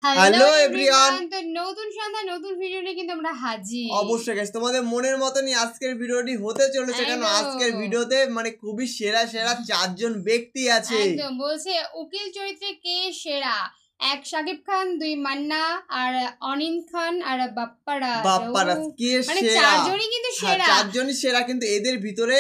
Hello everyone, তো নতুন সন্ধ্যা নতুন ভিডিও নিয়ে কিন্তু আমরা হাজির। অবশ্যই গাইস, তোমাদের মনের মতনই আজকের ভিডিওটি হতে চলেছে। কেন আজকের ভিডিওতে মানে খুবই সেরা সেরা চারজন ব্যক্তি আছে। একদম বলছে উকিল চরিত্রে কে সেরা। এক শাকিব খান, দুই মান্না, আর অনিন খান, আর বাপ্পারা কে মানে সেরা। চারজনই কিন্তু সেরা, চারজনই সেরা, কিন্তু এদের ভিতরে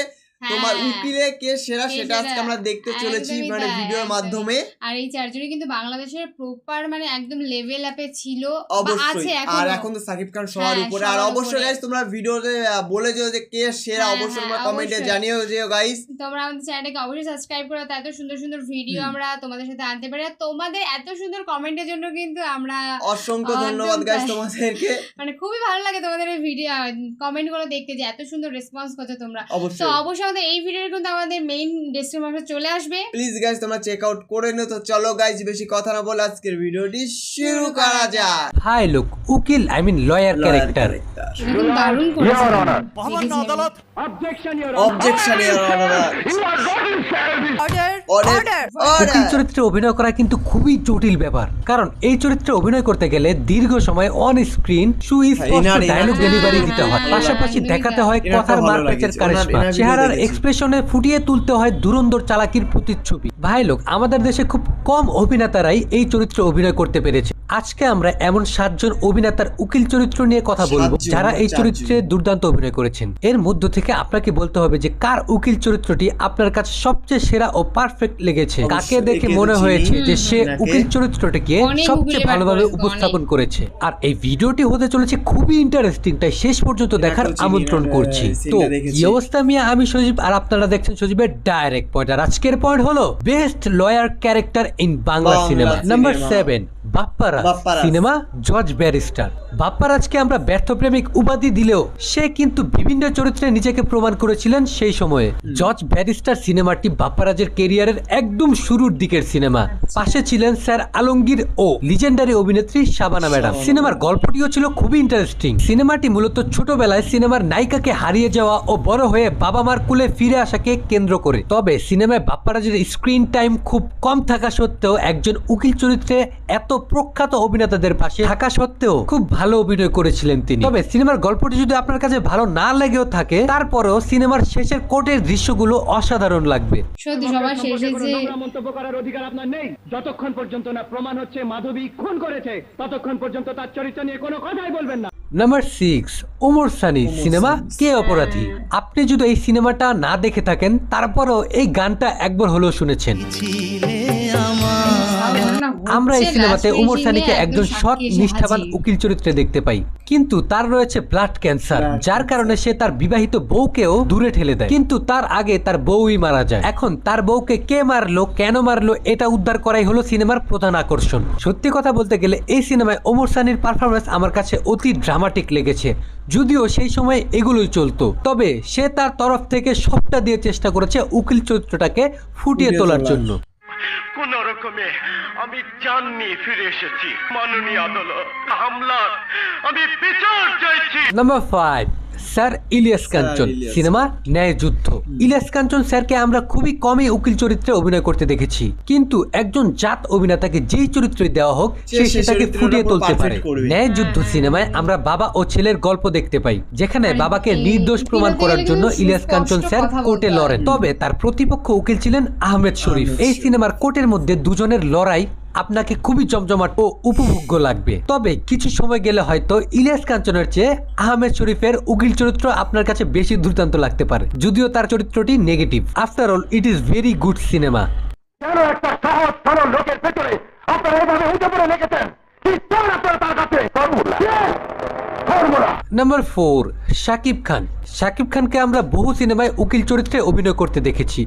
তোমার উকিলে কে সেরা সেটা আজকে আমরা দেখতে চলেছি মানে ভিডিওর মাধ্যমে। আর এই চারজনই কিন্তু বাংলাদেশের প্রপার মানে একদম লেভেল আপে ছিল, অবশ্যই। আর এখন তো সাকিব খান সবার উপরে। আর অবশ্যই গাইস, তোমরা ভিডিওতে বলে দিও যে কে সেরা, অবশ্যই তোমরা কমেন্টে জানিও যে গাইস। তোমরা আমাদের চ্যানেলটাকে অবশ্যই সাবস্ক্রাইব করো, এত সুন্দর সুন্দর ভিডিও আমরা তোমাদের সাথে আনতে পারি। আর তোমাদের এত সুন্দর কমেন্টের জন্য কিন্তু আমরা অসংখ্য ধন্যবাদ গাইস তোমাদেরকে। মানে খুবই ভালো লাগে তোমাদের এই ভিডিও কমেন্ট গুলো দেখতে, যে এত সুন্দর রেসপন্স করছো তোমরা। তো অবশ্যই এই ভিডিওর কিন্তু আমাদের মেইন ডেসক্রিপশনে চলে আসবে, প্লিজ গাইস তোমরা চেক আউট করে নিও। তো চলো গাইস, বেশি কথা না বলে আজকের ভিডিওটি শুরু করা যাক। হাই লুক উকিল, আই মিন লয়ার ক্যারেক্টার। একদম দারুণ করেছে। মহামান্য আদালত, অবজেকশন ইওর অনার। অর্ডার। উকিল চরিত্রে অভিনয় করা কিন্তু খুবই জটিল ব্যাপার, কারণ এই চরিত্রে অভিনয় করতে গেলে দীর্ঘ সময় অন স্ক্রিন সুস্পষ্ট ডায়লগ ডেলিভারি দিতে হয়, পাশাপাশি দেখাতে হয় কথার মারপ্যাচের কারিশমা, চেহারার এক্সপ্রেশনে ফুটিয়ে তুলতে হয় দুরন্দর চালাকির প্রতিচ্ছবি। ভাই লোক, আমাদের দেশে খুব কম অভিনেতারাই এই চরিত্রে অভিনয় করতে পেরেছে। আজকে আমরা এমন 7 জন অভিনেতার উকিল চরিত্র নিয়ে কথা বলবো যারা এই চরিত্রে দুর্দান্ত অভিনয় করেছেন। এর মধ্য থেকে আপনাকে বলতে হবে যে কার উকিল চরিত্রটি আপনার কাছে সবচেয়ে সেরা ও পারফেক্ট লেগেছে, কাকে দেখে মনে হয়েছে যে সে উকিল চরিত্রটিকে সবচেয়ে ভালোভাবে উপস্থাপন করেছে। আর এই ভিডিওটি হতে চলেছে খুবই ইন্টারেস্টিং, তাই শেষ পর্যন্ত দেখার আমন্ত্রণ করছি। তো কি অবস্থা মিয়া, আমি সজীব আর আপনারা দেখছেন সজীবের ডাইরেক্ট পয়েন্ট। আর আজকের পয়েন্ট হলো best lawyer character in Bangla cinema. Number 7, বাপ্পারা সিনেমা জজ ব্যারিস্টার। বাপ্পারাজকে আমরা ব্যর্থ প্রেমিক উপাধি দিলেও সে কিন্তু বিভিন্ন চরিত্রে নিজেকে প্রমাণ করেছিলেন সেই সময়ে। জজ ব্যারিস্টার সিনেমাটি বাপ্পারাজের ক্যারিয়ারের একদম শুরুর দিকের সিনেমা। পাশে ছিলেন স্যার আলমগীর ও লিজেন্ডারি অভিনেত্রী শাবানা ম্যাডাম। সিনেমার গল্পটিও ছিল খুবই ইন্টারেস্টিং। সিনেমাটি মূলত ছোটবেলায় সিনেমার নায়িকাকে হারিয়ে যাওয়া ও বড় হয়ে বাবা মার কুলে ফিরে আসাকে কেন্দ্র করে। তবে সিনেমায় বাপ্পারাজের স্ক্রিন টাইম খুব কম থাকা সত্ত্বেও একজন উকিল চরিত্রে এত প্রখ্যাত অভিনেতাদের পাশে থাকা সত্ত্বেও খুব ভালো অভিনয় করেছিলেন তিনি। তবে সিনেমার গল্পটি যদি আপনার কাছে ভালো না লেগেও থাকে, তারপরেও সিনেমার শেষের কোর্টের দৃশ্যগুলো অসাধারণ লাগবে। সত্যি সবার শেষে যে মন্তব্য করার অধিকার আপনার নেই। যতক্ষণ পর্যন্ত না প্রমাণ হচ্ছে মাধবী খুন করেছে, ততক্ষণ পর্যন্ত তার চরিত্র নিয়ে কোনো কথাই বলবেন না। নাম্বার 6, ওমর সানি সিনেমা কে অপরাধী। আপনি যদি এই সিনেমাটা না দেখে থাকেন, তারপরও এই গানটা একবার হলেও শুনেছেন। আমরা এই সিনেমাতে ওমর সানিকে একজন সৎ নিষ্ঠাবান উকিল চরিত্রে দেখতে পাই, কিন্তু তার রয়েছে ব্লাড ক্যান্সার, যার কারণে সে তার বিবাহিত বউকেও দূরে ঠেলে দেয়। কিন্তু তার আগে তার বউই মারা যায়। এখন তার বউকে কে মারলো, কেন মারলো, এটা উদ্ধার করাই হলো সিনেমার প্রধান আকর্ষণ। সত্যি কথা বলতে গেলে এই সিনেমায় ওমর সানির পারফরমেন্স আমার কাছে অতি ড্রামাটিক লেগেছে। যদিও সেই সময় এগুলোই চলতো, তবে সে তার তরফ থেকে সবটা দিয়ে চেষ্টা করেছে উকিল চরিত্রটাকে ফুটিয়ে তোলার জন্য। কোন রকমে আমি জান নিয়ে ফিরে এসেছি। মাননীয় আদালত, হামলার আমি বিচার চাইছি। Number 5, sir Ilias Kanchan cinema ন্যায় যুদ্ধ। ইলিয়াস কাঞ্চন স্যারকে আমরা খুবই কমই উকিল চরিত্রে অভিনয় করতে দেখেছি, কিন্তু একজন জাত অভিনেতাকে যেই চরিত্রে দেওয়া হোক সে সেটাকে ফুটিয়ে তুলতে পারে। ন্যায় যুদ্ধ সিনেমায় আমরা বাবা ও ছেলের গল্প দেখতে পাই, যেখানে বাবাকে নির্দোষ প্রমাণ করার জন্য ইলিয়াস কাঞ্চন স্যার কোর্টে লড়েন। তবে তার প্রতিপক্ষ উকিল ছিলেন আহমেদ শরীফ। এই সিনেমার কোর্টের মধ্যে দুজনের লড়াই আপনাকে খুবই জমজমাট ও উপভোগ্য লাগবে। তবে কিছু সময় গেলে হয়তো ইলিয়াস কাঞ্চনের চেয়ে আহমেদ শরীফের উকিল চরিত্র আপনার কাছে বেশি দুর্দান্ত লাগতে পারে, যদিও তার চরিত্রটি negative. After all it is very good cinema. কেন একটা সহজ সরল লোকের ভেতরে আপনারা এভাবে উঠে পড়ে লেগেছেন? কি চান আপনারা তার কাছে? ফর্মুলা। নাম্বার 4, শাকিব খান। শাকিব খানকে আমরা বহু সিনেমায় উকিল চরিত্রে অভিনয় করতে দেখেছি।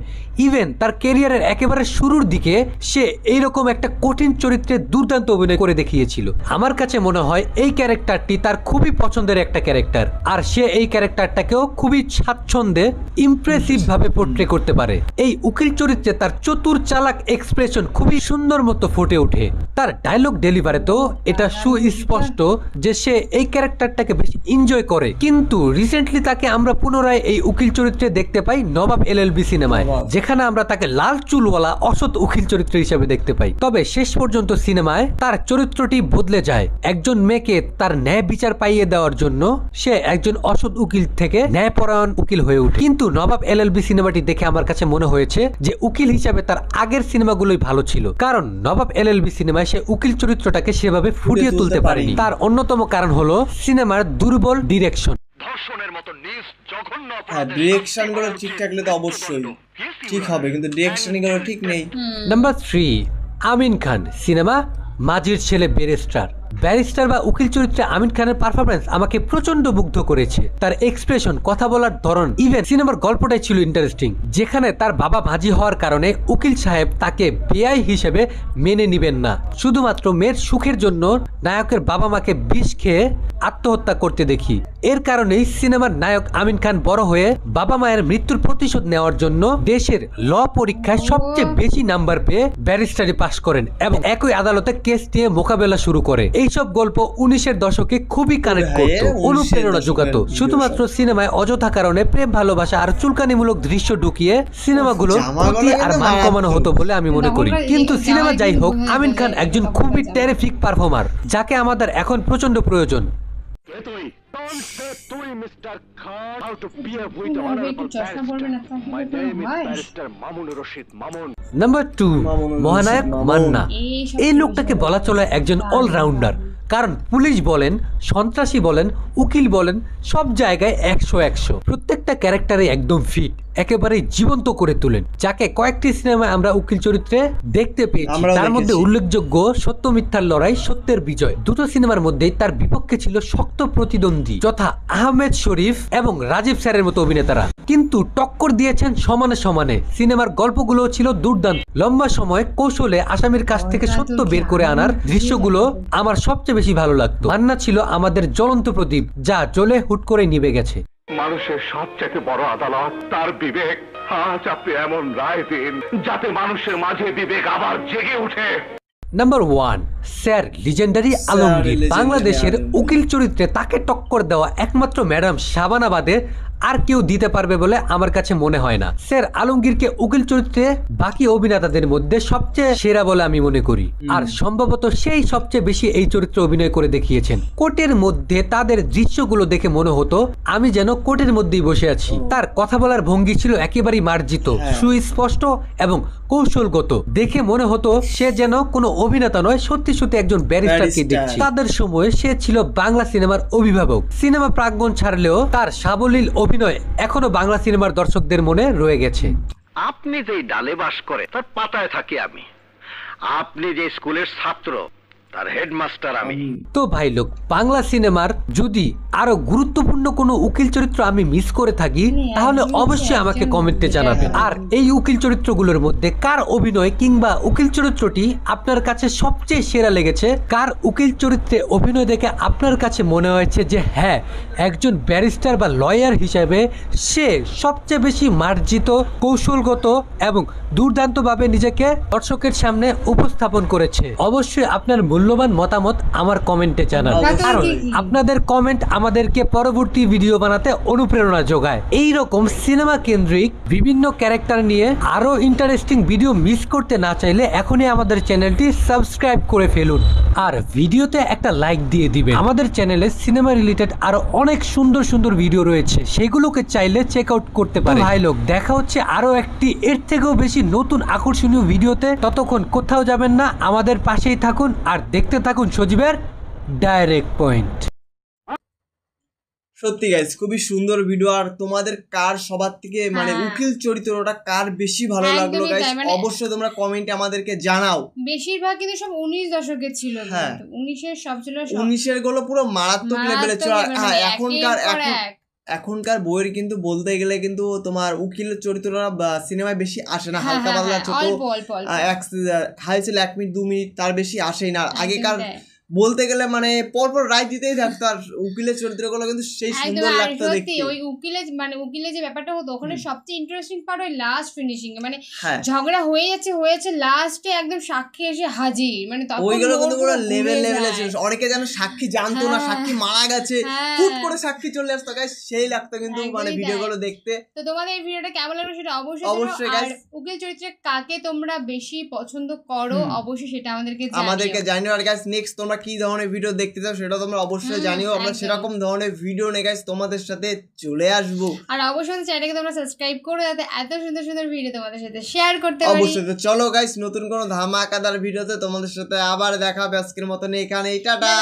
ইভেন তার ক্যারিয়ারের একেবারে শুরুর দিকে সে এইরকম একটা কঠিন চরিত্রে দুর্দান্ত অভিনয় করে দেখিয়েছিল। আমার কাছে মনে হয় এই ক্যারেক্টারটি তার খুবই পছন্দের একটা ক্যারেক্টার, আর সে এই ক্যারেক্টারটাকেও খুবই স্বাচ্ছন্দ্যে ইমপ্রেসিভ ভাবে পোর্ট্রে করতে পারে। এই উকিল চরিত্রে তার চতুর চালাক এক্সপ্রেশন খুবই সুন্দর মতো ফুটে ওঠে। তার ডায়লগ ডেলিভারিতেও এটা সুস্পষ্ট যে সে এই ক্যারেক্টারটাকে বেশ এনজয় করে। কিন্তু রিসেন্টলি তাকে আমরা পুনরায় এই উকিল চরিত্রে দেখতে পাই নবাব এলএলবি সিনেমায়, যেখানে আমরা তাকে লাল চুলওয়ালা অসৎ উকিল চরিত্র হিসেবে দেখতে পাই। তবে শেষ পর্যন্ত সিনেমায় তার চরিত্রটি বদলে যায়। একজন মেয়েকে তার ন্যায় বিচার পাইয়ে দেওয়ার জন্য সে একজন অসৎ উকিল থেকে ন্যায়পরায়ণ উকিল হয়ে ওঠে। কিন্তু নবাব এলএলবি সিনেমাটি দেখে আমার কাছে মনে হয়েছে যে উকিল হিসাবে তার আগের সিনেমাগুলোই ভালো ছিল, কারণ নবাব এলএলবি সিনেমায় সে উকিল চরিত্রটাকে সেভাবে ফুটিয়ে তুলতে পারেনি। তার অন্যতম কারণ হলো সিনেমার দুর্বল ডিরেকশন। ধর্ষণের মতো নিজ জঘন্য ডিরেকশন গুলো ঠিক থাকলে তো অবশ্যই ঠিক হবে, কিন্তু ডিরেকশন গুলো ঠিক নেই। নাম্বার 3, আমিন খান সিনেমা মাঝির ছেলে ব্যারিস্টার বা উকিল চরিত্রে আমিন খানের পারফরমেন্স আমাকে প্রচন্ড মুগ্ধ করেছে। তার এক্সপ্রেশন, কথা বলার ধরন, ইভেন সিনেমার গল্পটাই ছিল ইন্টারেস্টিং, যেখানে তার বাবা মাঝি হওয়ার কারণে উকিল সাহেব তাকে বেয়াই হিসেবে মেনে নিবেন না। শুধুমাত্র মেয়ের সুখের জন্য নায়কের বাবা মাকে বিষ খেয়ে আত্মহত্যা করতে দেখি। এর কারণেই সিনেমার নায়ক আমিন খান বড় হয়ে বাবা মায়ের মৃত্যুর প্রতিশোধ নেওয়ার জন্য দেশের ল পরীক্ষায় সবচেয়ে বেশি নাম্বার পেয়ে ব্যারিস্টারি পাশ করেন এবং একই আদালতে কেস নিয়ে মোকাবেলা শুরু করে। এইসব গল্প 19-এর দশকে খুবই কানেক্ট করত, অনুপ্রেরণা যোগাতো। শুধুমাত্র সিনেমায় অযথা কারণে প্রেম, ভালোবাসা আর চুলকানিমূলক দৃশ্য ঢুকিয়ে সিনেমাগুলো ক্ষতি আর মান কমানো হতো বলে আমি মনে করি। কিন্তু সিনেমা যাই হোক, আমিন খান একজন খুবই টেরিফিক পারফর্মার, যাকে আমাদের এখন প্রচন্ড প্রয়োজন। নাম্বার 2, মহানায়ক মান্না। এই লোকটাকে বলা চলে একজন অলরাউন্ডার, কারণ পুলিশ বলেন, সন্ত্রাসী বলেন, উকিল বলেন, সব জায়গায় 100 প্রত্যেকটা ক্যারেক্টারে একদম ফিট, একেবারে জীবন্ত করে তোলেন। যাকে কয়েকটি সিনেমায় আমরা উকিল চরিত্রে দেখতে পেয়েছি, তার মধ্যে উল্লেখযোগ্য সত্য মিথ্যার লড়াই, সত্যের বিজয়। দুটো সিনেমার মধ্যেই তার বিপক্ষে ছিল শক্ত প্রতিদ্বন্দ্বী, যথা আহমেদ শরীফ এবং রাজীব স্যারের মতো অভিনেতারা, কিন্তু টক্কর দিয়েছেন সমানে সমানে। সিনেমার গল্পগুলো ছিল দুর্দান্ত, লম্বা সময় কৌশলে আসামির কাছ থেকে সত্য বের করে আনার দৃশ্যগুলো আমার সবচেয়ে বেশি ভালো লাগতো। মান্না ছিল আমাদের জ্বলন্ত প্রদীপ, যা জ্বলে হুট করে নিভে গেছে। মানুষের সবচেয়ে বড় আদালত তার বিবেক। আজ আপনি এমন রায় দিন যাতে মানুষের মাঝে বিবেক আবার জেগে ওঠে। Number 1, sir legendary Alamgir. বাংলাদেশের উকিল চরিত্রে তাকে টক্কর দেওয়া একমাত্র ম্যাডাম শাবানা বাদে আর কেউ দিতে পারবে বলে আমার কাছে মনে হয় না। স্যার আলমগীরকে উকিল চরিত্রে বাকি অভিনেতাদের মধ্যে সবচেয়ে সেরা বলে আমি মনে করি, আর সম্ভবত সেই সবচেয়ে বেশি এই চরিত্রে অভিনয় করে দেখিয়েছেন। কোর্টের মধ্যে তাদের দৃশ্যগুলো দেখে মনে হতো আমি যেন কোর্টের মধ্যেই বসে আছি। তার কথা বলার ভঙ্গি ছিল একেবারেই মার্জিত, সুস্পষ্ট এবং কৌশলগত। দেখে মনে হতো সে যেন কোনো অভিনেতা নয়, সত্যি সত্যি একজন ব্যারিস্টারকে দেখছি। তাদের সময় সে ছিল বাংলা সিনেমার অভিভাবক। সিনেমা প্রাঙ্গণ ছাড়লেও তার সাবলীল অভিনয় এখনো বাংলা সিনেমার দর্শকদের মনে রয়ে গেছে। আপনি যেই ডালে বাস করে তার পাতায় থাকি আমি, আপনি যে স্কুলের ছাত্র তার হেডমাস্টার আমি। তো ভাই লোক, বাংলা সিনেমার যদি আরো গুরুত্বপূর্ণ কোনো উকিল চরিত্র আমি মিস করে থাকি তাহলে অবশ্যই আমাকে কমেন্টে জানাবেন। আর এই উকিল চরিত্রগুলোর মধ্যে কার অভিনয় কিংবা উকিল চরিত্রটি আপনার কাছে সবচেয়ে সেরা লেগেছে, কার উকিল চরিত্রে অভিনয় দেখে আপনার কাছে মনে হয়েছে যে হ্যাঁ, একজন ব্যারিস্টার বা লয়ার হিসেবে সে সবচেয়ে বেশি মার্জিত, কৌশলগত এবং দুর্দান্তভাবে নিজেকে দর্শকের সামনে উপস্থাপন করেছে। অবশ্যই আপনার মূল্যবান মতামত আমার কমেন্টে জানান, কারণ আপনাদের কমেন্ট আমাদেরকে পরবর্তী ভিডিও বানাতে অনুপ্রেরণা যোগায়। এই রকম সিনেমা কেন্দ্রিক বিভিন্ন ক্যারেক্টার নিয়ে আরো ইন্টারেস্টিং ভিডিও মিস করতে না চাইলে এখনই আমাদের চ্যানেলটি সাবস্ক্রাইব করে ফেলুন আর ভিডিওতে একটা লাইক দিয়ে দিবেন। আমাদের চ্যানেলে সিনেমা রিলেটেড আরো অনেক সুন্দর সুন্দর ভিডিও রয়েছে, সেগুলোকে চাইলে চেক আউট করতে পারেন। ভাই লোক, দেখা হচ্ছে আরো একটি এর থেকেও বেশি নতুন আকর্ষণীয় ভিডিওতে। ততক্ষণ কোথাও যাবেন না, আমাদের পাশেই থাকুন আর দেখতে থাকুন সজীবের ডাইরেক্ট পয়েন্ট। সত্যি গাইস, খুবই সুন্দর ভিডিও। আর তোমাদের কার সবার থেকে মানে উকিল চরিত্রটা কার বেশি ভালো লাগলো গাইস, অবশ্যই তোমরা কমেন্টে আমাদেরকে জানাও। বেশিরভাগ কিন্তু সব 19 দশকের ছিল, 19-এর সব ছিল, 19-এর গুলো পুরো মারাত্মক লেভেলে ছিল। এখনকার বইয়ের কিন্তু বলতে গেলে কিন্তু তোমার উকিল চরিত্রটা সিনেমায় বেশি আসে না, হালকা পাতলা ছোট হাই ছিল 1 মিনিট 2 মিনিট, তার বেশি আসেই না। আগেকার বলতে গেলে মানে পরপর রায় দিতেই থাকতো, আর উকিলের চরিত্রগুলো কিন্তু সেই সুন্দর লাগতো দেখতে। ওই উকিলের যে ব্যাপারটা হতো ওখানে সবচেয়ে ইন্টারেস্টিং পার্ট ওই লাস্ট ফিনিশিং, মানে ঝগড়া হয়েছে লাস্টে একদম সাক্ষী এসে হাজির, মানে তখন ওইগুলো কিন্তু পুরো লেভেল ছিল। অনেকে যেন সাক্ষী জানতো না, সাক্ষী মারা গেছে, হুট করে সাক্ষী চলে আসতো, গাইস সেই লাগতো কিন্তু মানে ভিডিওগুলো দেখতে। তো তোমাদের এই ভিডিওটা কেমন লাগলো সেটা অবশ্যই গাইস, উকিল চরিত্রে কাকে তোমরা বেশি পছন্দ করো অবশ্যই সেটা আমাদেরকে জানিও। আর গাইস নেক্সট তোমরা কি ধরনের ভিডিও দেখতে চাও সেটা তোমরা অবশ্যই জানিও, আমরা সেরকম ধরনের ভিডিও নিয়ে গাইস তোমাদের সাথে চলে আসবো। আর অবশ্যই চ্যানেলটাকে তোমরা সাবস্ক্রাইব করো যাতে এত সুন্দর সুন্দর ভিডিও তোমাদের সাথে শেয়ার করতে পারি। অবশ্যই। তো চলো গাইস নতুন কোনো ধামাকাদার ভিডিওতে তোমাদের সাথে আবার দেখা হবে, আজকের মতন এখানেই, টাটা।